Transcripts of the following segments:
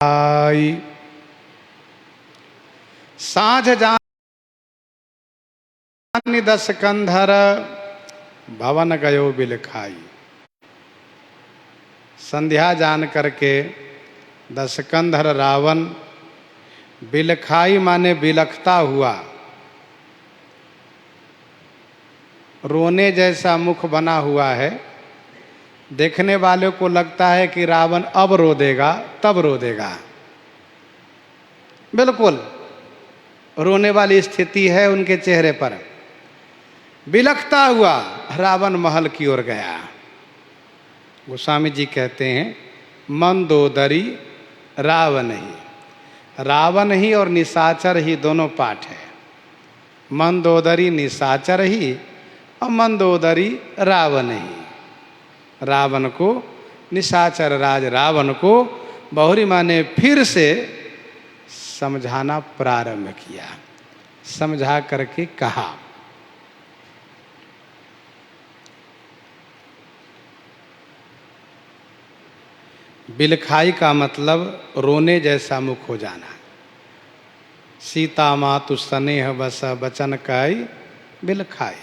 आई साँझ जानी 10 कंधर भवन गयो बिल खाई। संध्या जान करके 10 कंधर रावण बिल खाई माने बिलखता हुआ, रोने जैसा मुख बना हुआ है। देखने वाले को लगता है कि रावण अब रो देगा, तब रो देगा। बिल्कुल रोने वाली स्थिति है उनके चेहरे पर। बिलखता हुआ रावण महल की ओर गया। गोस्वामी जी कहते हैं मंदोदरी रावण ही, रावण ही और निशाचर ही दोनों पाठ है। मंदोदरी निशाचर ही और मंदोदरी रावण ही। रावण को, निशाचर राज रावण को बहुरी माँ ने फिर से समझाना प्रारंभ किया। समझा करके कहा, बिलखाई का मतलब रोने जैसा मुख हो जाना। सीता मातु स्नेह बस बचन काई बिलखाई।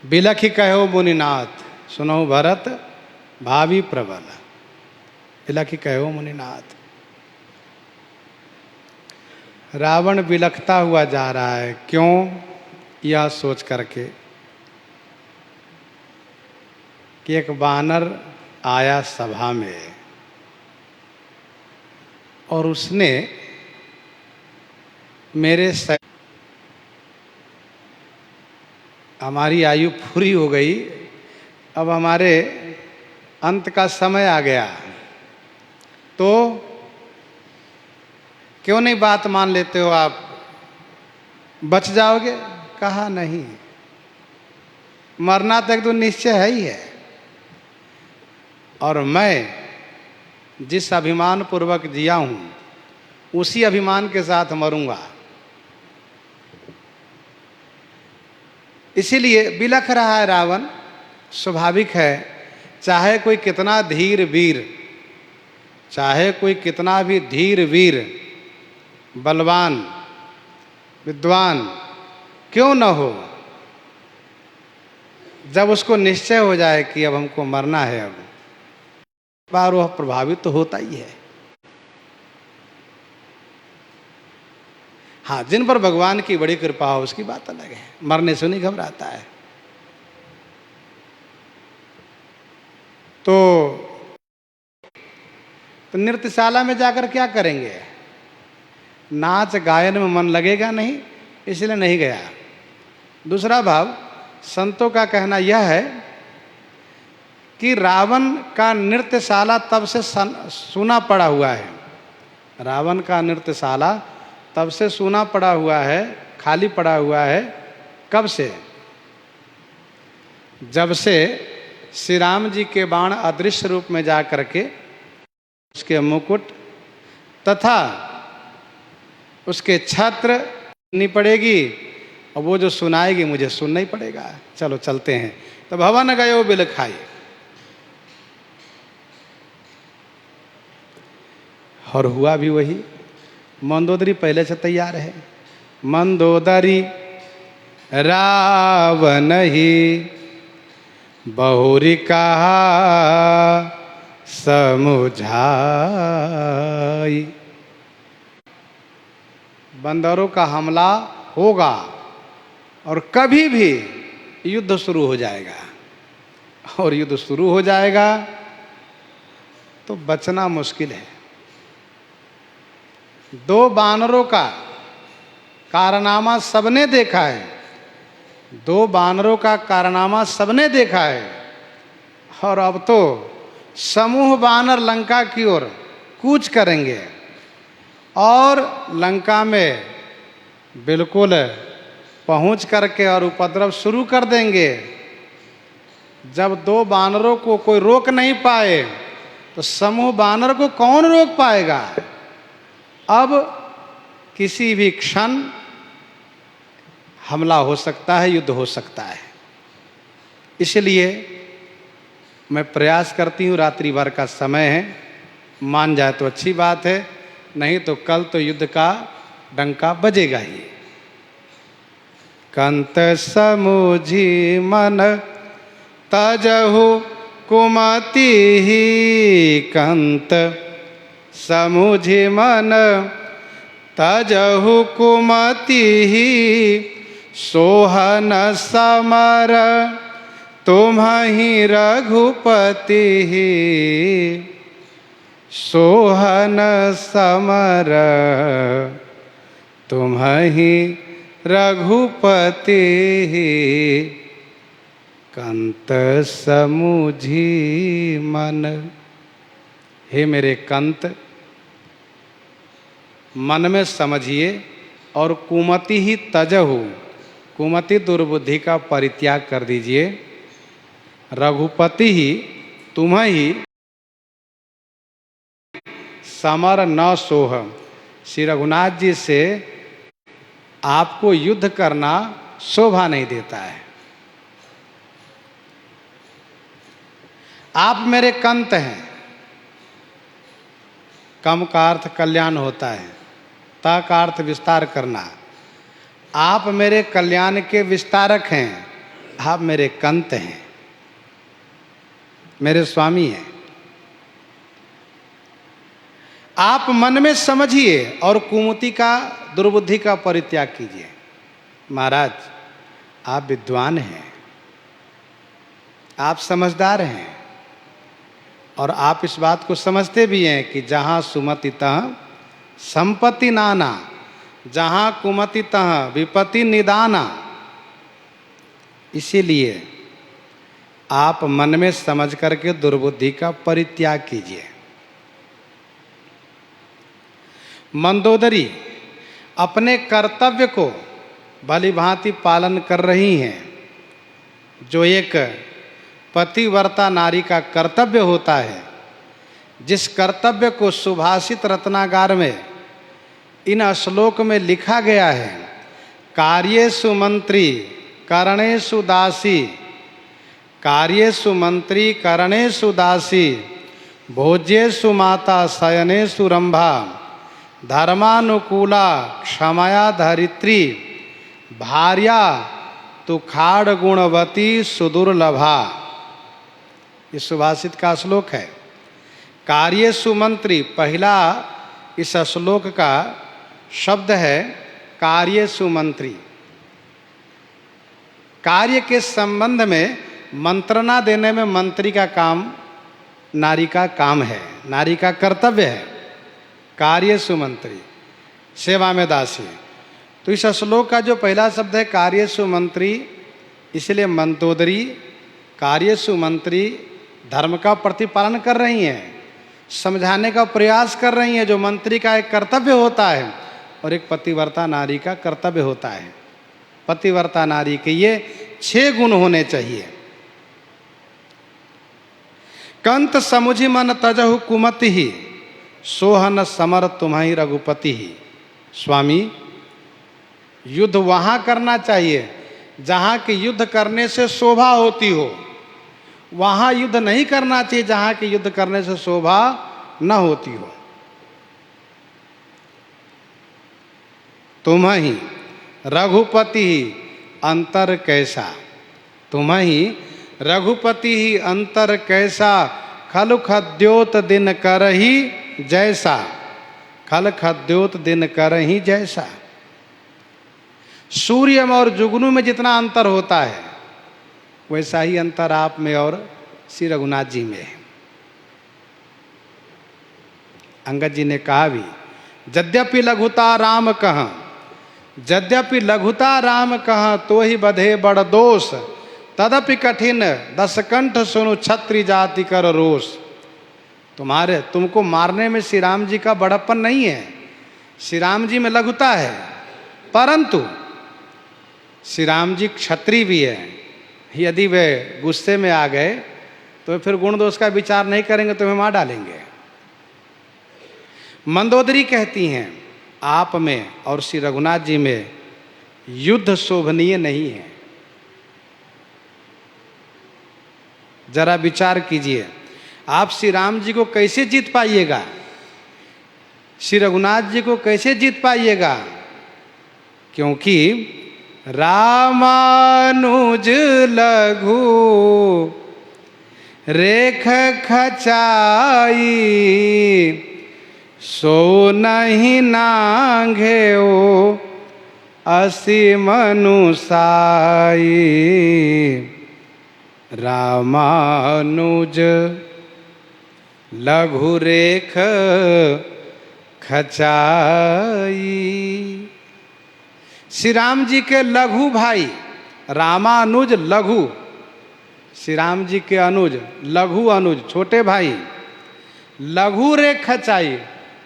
बिलखी कहो मुनिनाथ सुनो भरत भावी प्रबल। बिलखी कहो मुनिनाथ। रावण बिलखता हुआ जा रहा है। क्यों? यह सोच करके कि एक वानर आया सभा में और उसने मेरे हमारी आयु पूरी हो गई, अब हमारे अंत का समय आ गया, तो क्यों नहीं बात मान लेते हो आप, बच जाओगे? कहा नहीं, मरना तक तो निश्चय है ही है, और मैं जिस अभिमान पूर्वक जिया हूं उसी अभिमान के साथ मरूंगा। इसीलिए बिलख रहा है रावण। स्वाभाविक है, चाहे कोई कितना धीर वीर, चाहे कोई कितना भी धीर वीर बलवान विद्वान क्यों न हो, जब उसको निश्चय हो जाए कि अब हमको मरना है, अब बार वह प्रभावित तो होता ही है। हाँ, जिन पर भगवान की बड़ी कृपा हो उसकी बात अलग है, मरने से नहीं घबराता है। तो नृत्यशाला में जाकर क्या करेंगे? नाच गायन में मन लगेगा नहीं, इसलिए नहीं गया। दूसरा भाव, संतों का कहना यह है कि रावण का नृत्यशाला तब से सूना पड़ा हुआ है। रावण का नृत्यशाला तब से सूना पड़ा हुआ है, खाली पड़ा हुआ है। कब से? जब से श्री राम जी के बाण अदृश्य रूप में जा करके उसके मुकुट तथा उसके छत्र नहीं पड़ेगी, और वो जो सुनाएगी मुझे सुनना ही पड़ेगा। चलो चलते हैं। तो भवन गयो बिल खाई। और हुआ भी वही। मंदोदरी पहले से तैयार है। मंदोदरी रावण ही बहुरी कहा समुझाई। बंदरों का हमला होगा और कभी भी युद्ध शुरू हो जाएगा, और युद्ध शुरू हो जाएगा तो बचना मुश्किल है। दो बानरों का कारनामा सबने देखा है, दो बानरों का कारनामा सबने देखा है, और अब तो समूह बानर लंका की ओर कूच करेंगे और लंका में बिल्कुल पहुंच करके और उपद्रव शुरू कर देंगे। जब दो बानरों को कोई रोक नहीं पाए तो समूह बानर को कौन रोक पाएगा? अब किसी भी क्षण हमला हो सकता है, युद्ध हो सकता है। इसलिए मैं प्रयास करती हूँ, रात्रि भर का समय है, मान जाए तो अच्छी बात है, नहीं तो कल तो युद्ध का डंका बजेगा ही। कंत समुझी मन तजहु कुमति ही, कंत समुझी मन तजहु कुमति ही, सोहन समर तुम्हि रघुपति ही, सोहन समर तुम्हि रघुपति ही, कंत समुझी मन। हे मेरे कंत, मन में समझिए और कुमति ही तजहु, कुमति दुर्बुद्धि का परित्याग कर दीजिए, रघुपति ही तुम्हि समर न सोह, श्री रघुनाथ जी से आपको युद्ध करना शोभा नहीं देता है। आप मेरे कंत हैं। कम का अर्थ कल्याण होता है, ता का अर्थ विस्तार करना। आप मेरे कल्याण के विस्तारक हैं, आप मेरे कंत हैं, मेरे स्वामी हैं। आप मन में समझिए और कुमति का, दुर्बुद्धि का परित्याग कीजिए। महाराज, आप विद्वान हैं, आप समझदार हैं, और आप इस बात को समझते भी हैं कि जहाँ सुमति तहाँ संपत्ति नाना, जहाँ कुमति तहाँ विपत्ति निदाना। इसीलिए आप मन में समझ करके दुर्बुद्धि का परित्याग कीजिए। मंदोदरी अपने कर्तव्य को भली भांति पालन कर रही हैं, जो एक पतिव्रता नारी का कर्तव्य होता है, जिस कर्तव्य को सुभाषित रत्नागार में इन श्लोक में लिखा गया है। कार्येषु मंत्री करणेषु दासी, कार्येषु मंत्री करणेषु दासी, भोज्येषु माता शयनेषु रंभा, धर्मानुकूला क्षमया धरित्री, भार्या तु खाड़ गुणवती सुदुर्लभा। ये सुभाषित का श्लोक है। कार्येषु मंत्री, पहला इस श्लोक का शब्द है कार्येषु मंत्री। कार्य के संबंध में मंत्रणा देने में मंत्री का काम नारी का काम है, नारी का कर्तव्य है। कार्येषु मंत्री, सेवा में दासी। तो इस श्लोक का जो पहला शब्द है कार्येषु मंत्री, इसलिए मंदोदरी कार्येषु मंत्री धर्म का प्रतिपालन कर रही हैं, समझाने का प्रयास कर रही हैं, जो मंत्री का एक कर्तव्य होता है और एक पतिव्रता नारी का कर्तव्य होता है। पतिव्रता नारी के ये 6 गुण होने चाहिए। कंत समुझि मन तजहु कुमति ही, सोहन समर तुम्हि रघुपति ही। स्वामी, युद्ध वहाँ करना चाहिए जहाँ कि युद्ध करने से शोभा होती हो, वहाँ युद्ध नहीं करना चाहिए जहाँ कि युद्ध करने से शोभा न होती हो। तुम्हि रघुपति ही अंतर कैसा, तुम्हि रघुपति ही अंतर कैसा, खल खद्योत दिन करही जैसा, खल खद्योत दिन करही जैसा। सूर्य में और जुगनू में जितना अंतर होता है, वैसा ही अंतर आप में और श्री रघुनाथ जी में है। अंगद जी ने कहा भी, यद्यपि लघुता राम कह, यद्यपि लघुता राम कह, तो ही बधे बड़ दोष, तदपि कठिन दशकंठ सुनु छत्री जाति कर रोष। तुमको मारने में श्री राम जी का बड़प्पन नहीं है, श्री राम जी में लघुता है, परंतु श्री राम जी क्षत्रिय भी है। यदि वे गुस्से में आ गए तो फिर गुण दोष का विचार नहीं करेंगे, तुम्हें मार डालेंगे। मंदोदरी कहती हैं, आप में और श्री रघुनाथ जी में युद्ध शोभनीय नहीं है। जरा विचार कीजिए, आप श्री राम जी को कैसे जीत पाइएगा, श्री रघुनाथ जी को कैसे जीत पाइएगा? क्योंकि रामानुज लघु रेख खचाई, सो नहीं नांघे ओ असी मनुसाई। रामानुज लघु रेख खचाई। श्री राम जी के लघु भाई रामानुज लघु, श्री राम जी के अनुज लघु अनुज छोटे भाई, लघु रेख खचाई,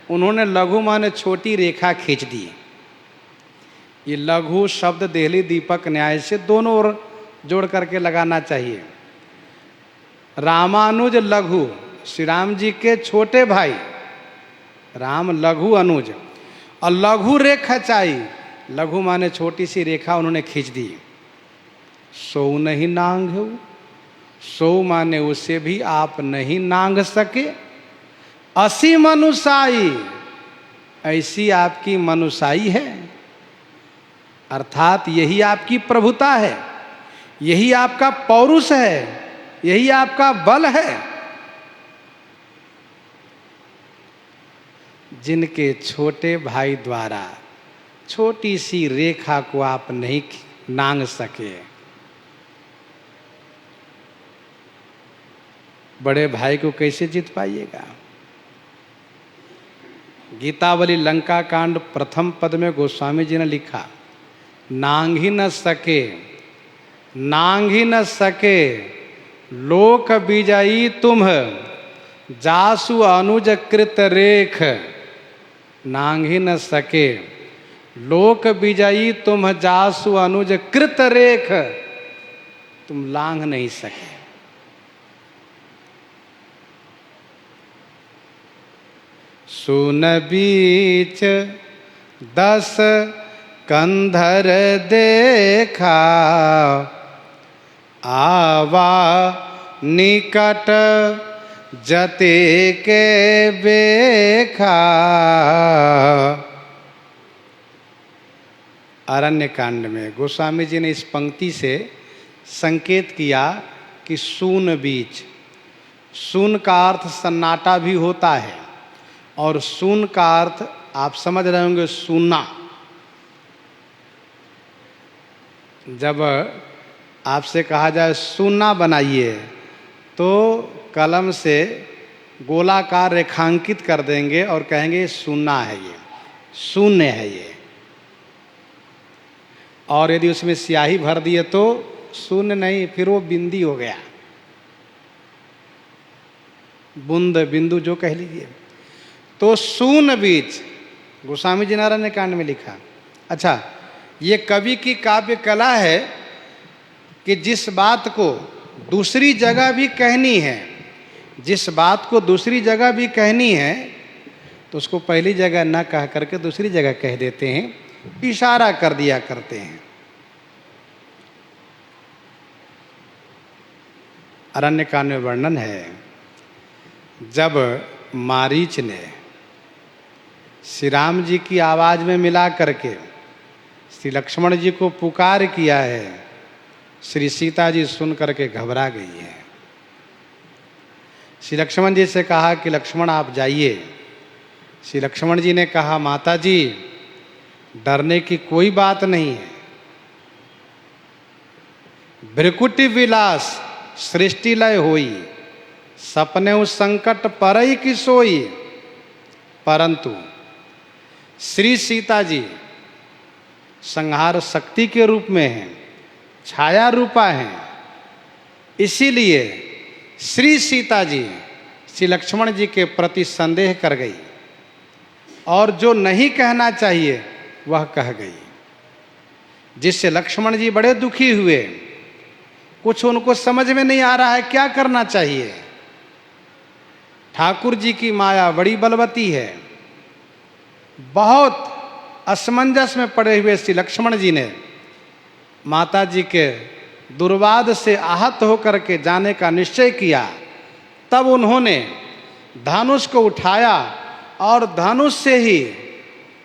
उन्होंने लघु माने छोटी रेखा खींच दी। ये लघु शब्द देहली दीपक न्याय से दोनों ओर जोड़ करके लगाना चाहिए। रामानुज लघु, श्री राम जी के छोटे भाई, राम लघु अनुज, और लघु रेख खचाई, लघु माने छोटी सी रेखा उन्होंने खींच दी। सो नहीं नांघे, सो माने उसे भी आप नहीं नांग सके। असी मनुसाई, ऐसी आपकी मनुसाई है, अर्थात यही आपकी प्रभुता है, यही आपका पौरुष है, यही आपका बल है। जिनके छोटे भाई द्वारा छोटी सी रेखा को आप नहीं नांग सके, बड़े भाई को कैसे जीत पाइएगा? गीतावली लंका कांड प्रथम पद में गोस्वामी जी ने लिखा, नांग ही न सके, नांग ही न सके लोक विजयी तुम, जासु अनुज कृत रेख। नांग ही न सके लोक विजयी तुम, जासु अनुज कृत रेख। तुम लांघ नहीं सके। सुन बीच 10 कंधर देखा, आवा निकट जते के बेखा। अरण्य कांड में गोस्वामी जी ने इस पंक्ति से संकेत किया कि सून बीच, सून का अर्थ सन्नाटा भी होता है, और सून का अर्थ आप समझ रहे होंगे सुनना। जब आपसे कहा जाए सुनना बनाइए, तो कलम से गोलाकार रेखांकित कर देंगे और कहेंगे सुनना है, ये शून्य है ये। और यदि उसमें स्याही भर दिए तो शून्य नहीं, फिर वो बिंदी हो गया, बूंद बिंदु जो कह लीजिए। तो सून बीच गोस्वामी जी ने अरण्य कांड में लिखा। अच्छा, ये कवि की काव्य कला है कि जिस बात को दूसरी जगह भी कहनी है, जिस बात को दूसरी जगह भी कहनी है, तो उसको पहली जगह न कह करके दूसरी जगह कह देते हैं, इशारा कर दिया करते हैं। अरण्य कांड में वर्णन है, जब मारीच ने श्री राम जी की आवाज़ में मिला करके श्री लक्ष्मण जी को पुकार किया है, श्री सीता जी सुन करके घबरा गई है। श्री लक्ष्मण जी से कहा कि लक्ष्मण आप जाइए। श्री लक्ष्मण जी ने कहा, माता जी डरने की कोई बात नहीं है, भ्रिकुटि विलास सृष्टि लय होई, सपने उस संकट परई की सोई। परंतु श्री सीता जी संहार शक्ति के रूप में हैं, छाया रूपा हैं, इसीलिए श्री सीता जी श्री लक्ष्मण जी के प्रति संदेह कर गई और जो नहीं कहना चाहिए वह कह गई, जिससे लक्ष्मण जी बड़े दुखी हुए। कुछ उनको समझ में नहीं आ रहा है क्या करना चाहिए। ठाकुर जी की माया बड़ी बलवती है। बहुत असमंजस में पड़े हुए श्री लक्ष्मण जी ने माता जी के दुर्वाद से आहत होकर के जाने का निश्चय किया, तब उन्होंने धनुष को उठाया और धनुष से ही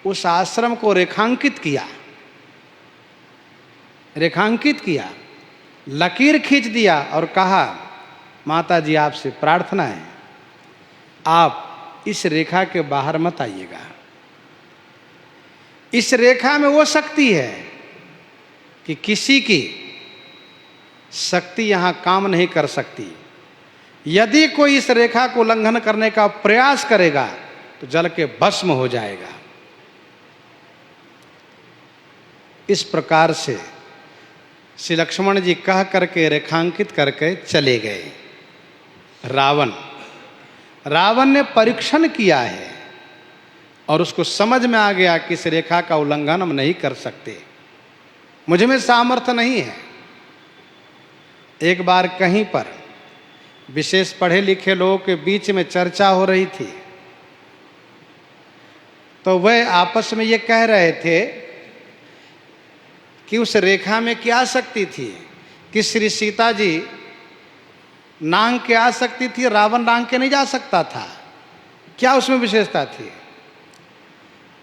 उस आश्रम को रेखांकित किया, लकीर खींच दिया और कहा, माता जी आपसे प्रार्थना है, आप इस रेखा के बाहर मत आइएगा। इस रेखा में वो शक्ति है कि किसी की शक्ति यहां काम नहीं कर सकती। यदि कोई इस रेखा को उल्लंघन करने का प्रयास करेगा तो जल के भस्म हो जाएगा। इस प्रकार से श्री लक्ष्मण जी कह करके रेखांकित करके चले गए। रावण ने परीक्षण किया है और उसको समझ में आ गया कि इस रेखा का उल्लंघन हम नहीं कर सकते, मुझ में सामर्थ्य नहीं है। एक बार कहीं पर विशेष पढ़े लिखे लोगों के बीच में चर्चा हो रही थी, तो वह आपस में ये कह रहे थे कि उस रेखा में क्या शक्ति थी कि श्री सीता जी नांग के आ सकती थी, रावण नांग के नहीं जा सकता था, क्या उसमें विशेषता थी?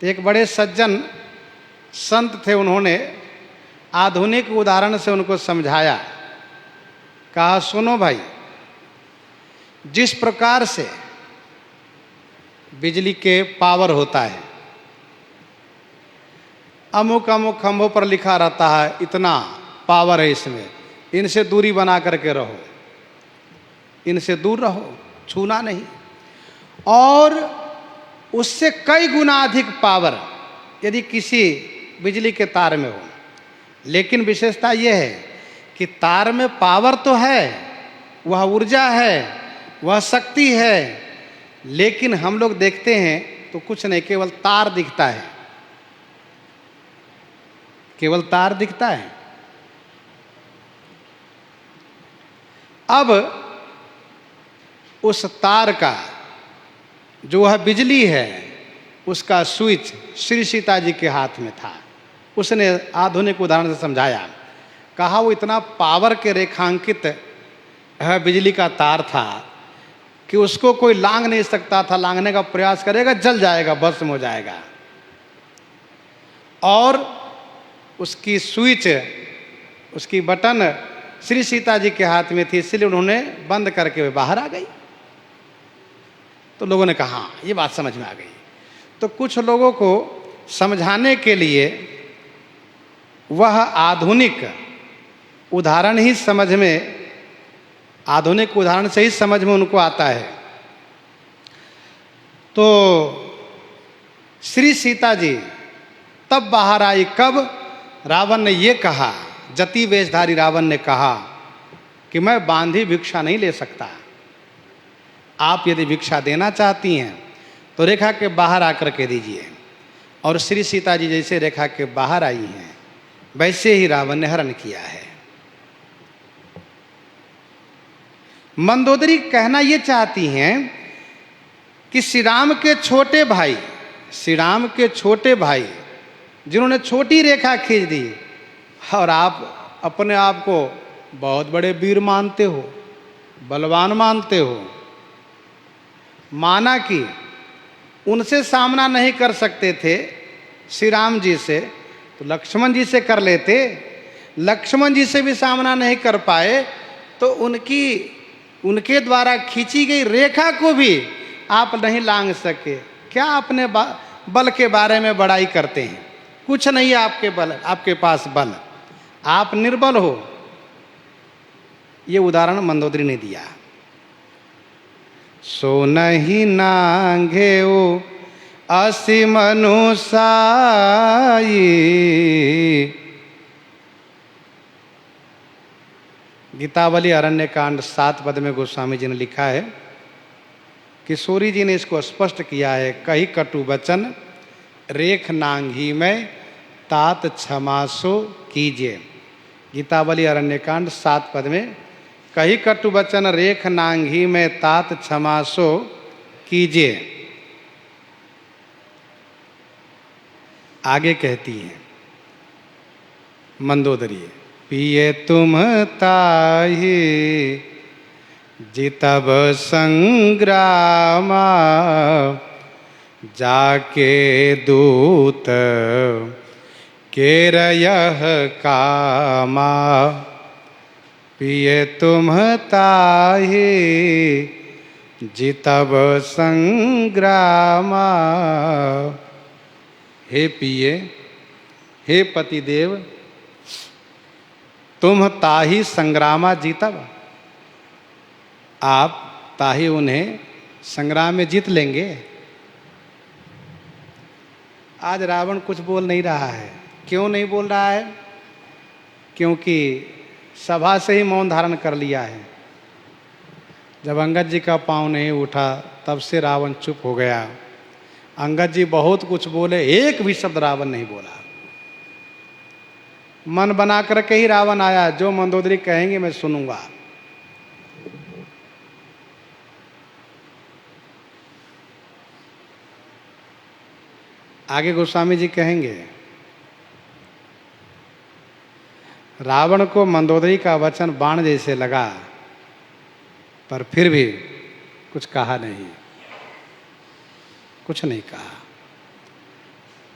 तो एक बड़े सज्जन संत थे, उन्होंने आधुनिक उदाहरण से उनको समझाया। कहा, सुनो भाई, जिस प्रकार से बिजली के पावर होता है, अमुक अमुक खंभों पर लिखा रहता है इतना पावर है इसमें, इनसे दूरी बना करके रहो, इनसे दूर रहो, छूना नहीं। और उससे कई गुना अधिक पावर यदि किसी बिजली के तार में हो। लेकिन विशेषता यह है कि तार में पावर तो है, वह ऊर्जा है, वह शक्ति है, लेकिन हम लोग देखते हैं तो कुछ नहीं, केवल तार दिखता है, केवल तार दिखता है। अब उस तार का जो वह बिजली है, उसका स्विच श्री सीता जी के हाथ में था। उसने आधुनिक उदाहरण से समझाया। कहा, वो इतना पावर के रेखांकित बिजली का तार था कि उसको कोई लांघ नहीं सकता था, लांघने का प्रयास करेगा जल जाएगा, भस्म हो जाएगा। और उसकी स्विच, उसकी बटन श्री सीता जी के हाथ में थी, इसलिए उन्होंने बंद करके वे बाहर आ गई। तो लोगों ने कहा, ये बात समझ में आ गई। तो कुछ लोगों को समझाने के लिए वह आधुनिक उदाहरण ही समझ में, आधुनिक उदाहरण से ही समझ में उनको आता है। तो श्री सीता जी तब बाहर आई कब? रावण ने ये कहा, जति वेशधारी रावण ने कहा कि मैं बांधी भिक्षा नहीं ले सकता, आप यदि भिक्षा देना चाहती हैं तो रेखा के बाहर आकर के दीजिए। और श्री सीता जी जैसे रेखा के बाहर आई हैं, वैसे ही रावण ने हरण किया है। मंदोदरी कहना ये चाहती हैं कि श्री राम के छोटे भाई, श्री राम के छोटे भाई जिन्होंने छोटी रेखा खींच दी, और आप अपने आप को बहुत बड़े वीर मानते हो, बलवान मानते हो, माना कि उनसे सामना नहीं कर सकते थे श्री राम जी से, तो लक्ष्मण जी से कर लेते। लक्ष्मण जी से भी सामना नहीं कर पाए तो उनके द्वारा खींची गई रेखा को भी आप नहीं लांघ सके। क्या अपने बल के बारे में बड़ाई करते हैं? कुछ नहीं है आपके बल, आपके पास बल, आप निर्बल हो। ये उदाहरण मंदोदरी ने दिया। सो नहीं नांघेऊ असी मनुसाई, गीतावली अरण्यकांड 7 पद में गोस्वामी जी ने लिखा है। किशोरी जी ने इसको स्पष्ट किया है। कही कटु वचन रेख नांगी में तात क्षमासो कीजिए। गीतावली अरण्यकांड 7 पद में कही कटु वचन रेख नांगी में तात क्षमासो कीजिए। आगे कहती है मंदोदरी, पिए तुम ताहि जितब संग्रामा, जाके दूत केर यह कामा। पिए तुम ताहि जितब संग्रामा। हे पिए, हे पतिदेव, तुम ताहि संग्रामा जीतब, आप ताहि उन्हें संग्राम में जीत लेंगे। आज रावण कुछ बोल नहीं रहा है। क्यों नहीं बोल रहा है? क्योंकि सभा से ही मौन धारण कर लिया है। जब अंगद जी का पांव नहीं उठा तब से रावण चुप हो गया। अंगद जी बहुत कुछ बोले, एक भी शब्द रावण नहीं बोला। मन बना करके ही रावण आया, जो मंदोदरी कहेंगे मैं सुनूंगा। आगे गोस्वामी जी कहेंगे, रावण को मंदोदरी का वचन बाण जैसे लगा, पर फिर भी कुछ कहा नहीं, कुछ नहीं कहा।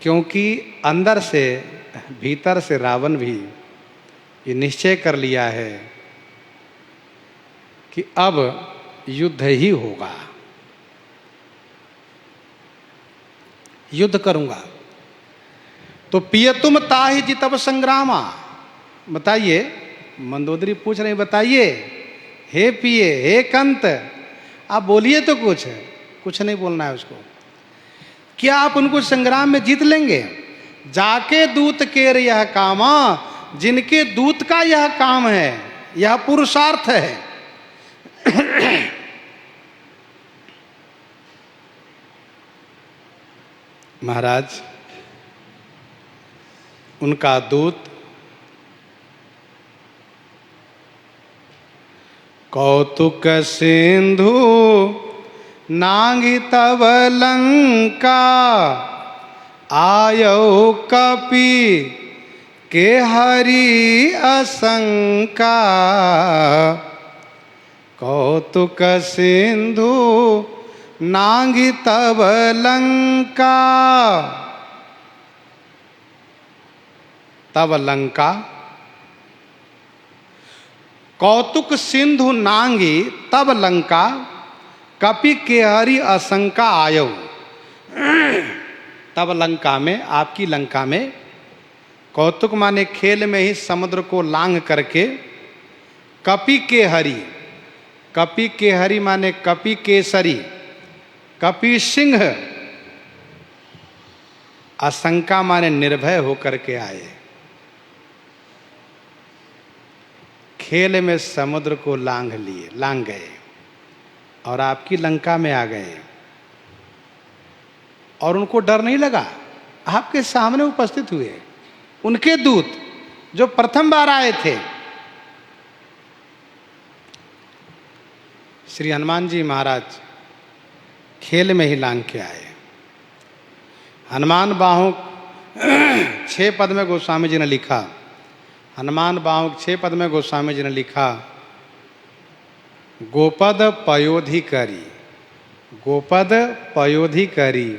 क्योंकि अंदर से, भीतर से रावण भी ये निश्चय कर लिया है कि अब युद्ध ही होगा, युद्ध करूंगा। तो पिय तुम ताहि जितब संग्रामा। बताइए, मंदोदरी पूछ रहे, बताइए हे पिए, हे कंत, आप बोलिए तो कुछ नहीं बोलना है उसको। क्या आप उनको संग्राम में जीत लेंगे? जाके दूत केर यह कामा, जिनके दूत का यह काम है, यह पुरुषार्थ है। महाराज, उनका दूत कौतुक सिंधु नांगी तब लंका, आयो कपि के हरि असंका। कौतुक सिंधु नांगी तब लंका। तब लंका, कौतुक सिंधु नांगी तब लंका, कपि के हरि असंका आयो। तब लंका में, आपकी लंका में, कौतुक माने खेल में ही समुद्र को लांघ करके, कपि के हरि, कपि के हरि माने कपि केसरी, कपि सिंह, असंका माने निर्भय होकर के आए। खेल में समुद्र को लांघ गए और आपकी लंका में आ गए, और उनको डर नहीं लगा। आपके सामने उपस्थित हुए उनके दूत जो प्रथम बार आए थे। श्री हनुमान जी महाराज खेल में ही लांघ के आए। हनुमान बाहों 6 पद में गोस्वामी जी ने लिखा, हनुमान बाहों 6 पद में गोस्वामी जी ने लिखा, गोपद पयोधि करी, गोपद पयोधि करी,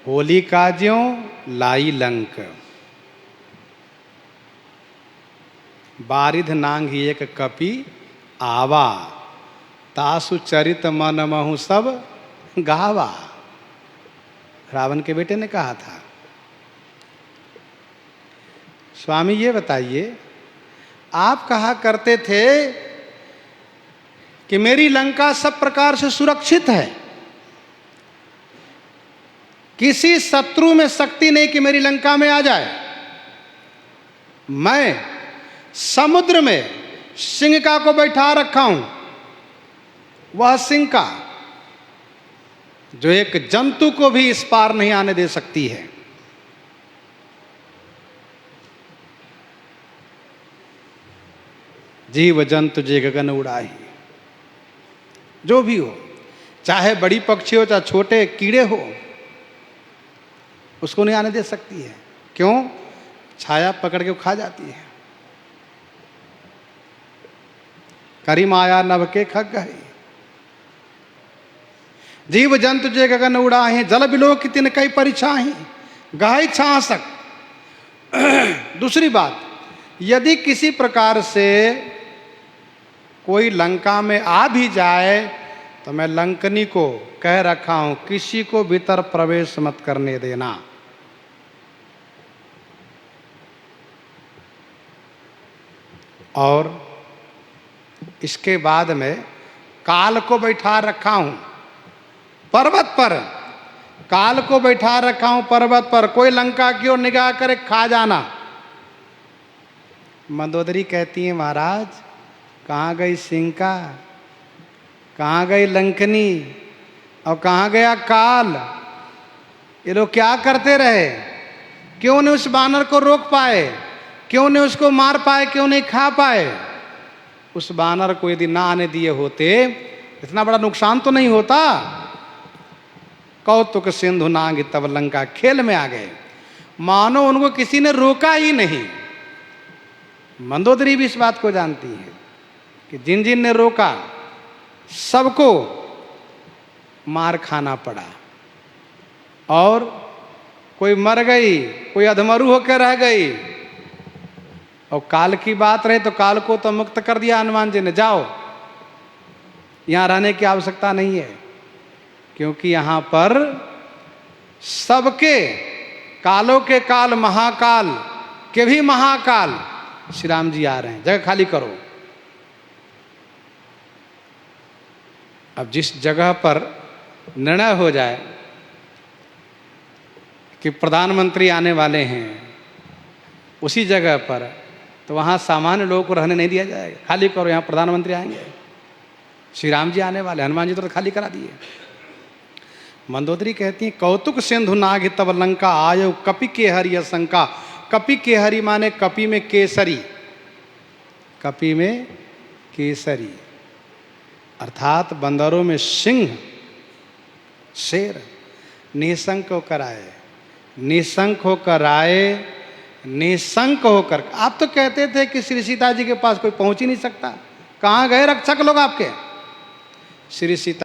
होली काज्यों लाई लंक। बारिध नांग एक कपि आवा, तासु चरित मन महु सब गावा। रावण के बेटे ने कहा था। स्वामी ये बताइए, आप कहा करते थे कि मेरी लंका सब प्रकार से सुरक्षित है, किसी शत्रु में शक्ति नहीं कि मेरी लंका में आ जाए। मैं समुद्र में सिंह को बैठा रखा हूं, वह सिंह का जो एक जंतु को भी इस पार नहीं आने दे सकती है। जीव जंतु जे गगन उड़ाही, जो भी हो, चाहे बड़ी पक्षी हो चाहे छोटे कीड़े हो, उसको नहीं आने दे सकती है। क्यों? छाया पकड़ के खा जाती है। करी माया नभ के खग गए। जीव जंतु जे गगन उड़ाहे, जल बिलो की तिन कई परिछाही, गहई छासक। दूसरी बात, यदि किसी प्रकार से कोई लंका में आ भी जाए तो मैं लंकनी को कह रखा हूं, किसी को भीतर प्रवेश मत करने देना। और इसके बाद में काल को बैठा रखा हूं पर्वत पर, काल को बैठा रखा हूं पर्वत पर, कोई लंका की ओर निगाह करे खा जाना। मंदोदरी कहती है, महाराज कहाँ गई सिंका, कहाँ गई लंकनी और कहाँ गया काल? ये लोग क्या करते रहे? क्यों नहीं उस बानर को रोक पाए? क्यों नहीं उसको मार पाए? क्यों नहीं खा पाए? उस बानर को यदि ना आने दिए होते इतना बड़ा नुकसान तो नहीं होता। कौतुक सिंधु नांग तब लंका, खेल में आ गए, मानो उनको किसी ने रोका ही नहीं। मंदोदरी भी इस बात को जानती है कि जिन जिन ने रोका सबको मार खाना पड़ा, और कोई मर गई, कोई अधमरु होकर रह गई। और काल की बात रहे तो काल को तो मुक्त कर दिया हनुमान जी ने, जाओ यहां रहने की आवश्यकता नहीं है, क्योंकि यहां पर सबके कालों के काल, महाकाल के भी महाकाल श्री राम जी आ रहे हैं, जगह खाली करो। अब जिस जगह पर निर्णय हो जाए कि प्रधानमंत्री आने वाले हैं उसी जगह पर, तो वहाँ सामान्य लोगों को रहने नहीं दिया जाएगा, खाली करो, यहाँ प्रधानमंत्री आएंगे, श्री राम जी आने वाले, हनुमान जी तो खाली करा दिए। मंदोदरी कहती है, कौतुक सिंधु नाग तब लंका आयो, कपि के हरि शंका। कपि के हरि माने कपि में केसरी, कपि में केसरी अर्थात बंदरों में सिंह, शेर निशंक होकर आए, निशंक होकर आए, निशंक होकर। आप तो कहते थे कि श्री सीता जी के पास कोई पहुंच ही नहीं सकता, कहाँ गए रक्षक लोग आपके? श्री सीता